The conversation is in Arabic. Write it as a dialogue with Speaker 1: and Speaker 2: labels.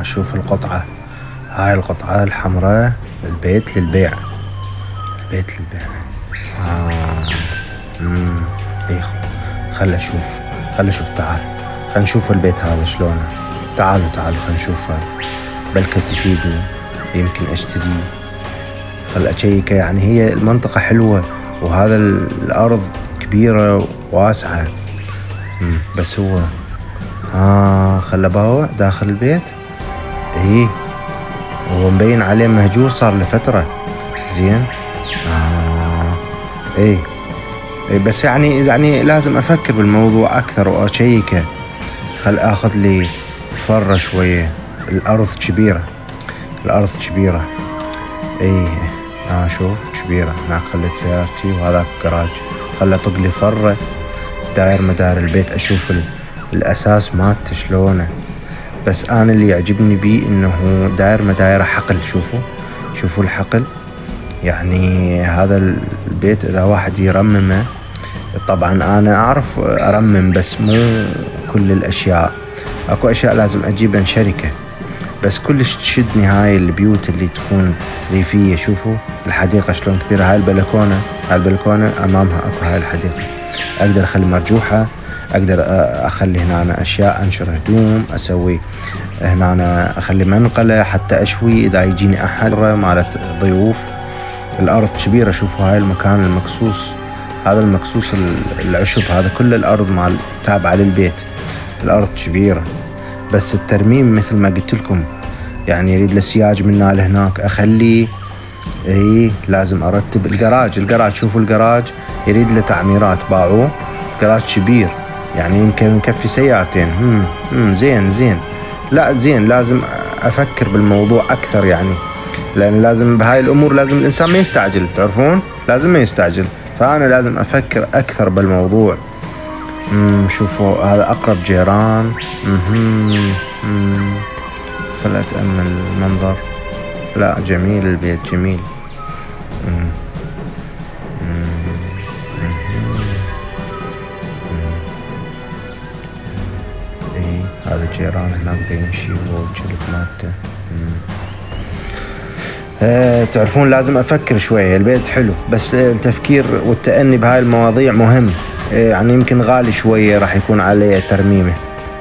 Speaker 1: شوف القطعة، هاي القطعة الحمراء، البيت للبيع. البيت للبيع. ايه، خل اشوف تعال، خل نشوف البيت هذا شلونه. تعالوا خل نشوفه، بلكة تفيدني، يمكن اشتريه. خل اشيكه، يعني هي المنطقة حلوة وهذا الارض كبيرة وواسعة. بس هو خل اباوع داخل البيت. ايه، هو مبين عليه مهجور صار لفترة. زين. ايه بس يعني لازم افكر بالموضوع اكثر واشيكه. خل اخذ لي فرة شوية. الارض كبيرة. ايه شوف كبيرة. هناك خليت سيارتي وهذاك جراج. خل اطق لي فرة داير مدار البيت، اشوف الاساس مالته شلونه. بس انا اللي يعجبني بيه انه داير مدايره حقل. شوفوا الحقل. يعني هذا البيت اذا واحد يرممه، طبعا انا اعرف ارمم بس مو كل الاشياء، اكو اشياء لازم اجيبها شركة. بس كلش تشدني هاي البيوت اللي تكون ريفية. شوفوا الحديقة شلون كبيرة. هاي البلكونة امامها اكو هاي الحديقة. اقدر اخلي مرجوحة، اقدر اخلي هنا اشياء انشر هدوم، اسوي هنا اخلي منقلة حتى اشوي اذا يجيني احد مالت ضيوف. الارض كبيرة. شوفوا هاي المكان المكسوس، هذا المكسوس العشب، هذا كل الارض مال تابعة للبيت. الارض كبيرة، بس الترميم مثل ما قلت لكم يعني يريد له سياج من هنا لهناك اخليه. لازم ارتب الجراج. شوفوا الجراج يريد له تعميرات. باعوه جراج كبير، يعني يمكن يكفي سيارتين. زين. لا زين، لازم افكر بالموضوع اكثر يعني، لان لازم بهاي الامور لازم الانسان ما يستعجل. تعرفون لازم ما يستعجل، فانا لازم افكر اكثر بالموضوع. شوفوا هذا اقرب جيران. خل اتامل المنظر. لا جميل البيت، جميل. هذا جيران هناك دا يمشي وجلب مالته. تعرفون لازم افكر شوية. البيت حلو بس التفكير والتأني بهاي المواضيع مهم. يعني يمكن غالي شوية راح يكون عليه ترميمه.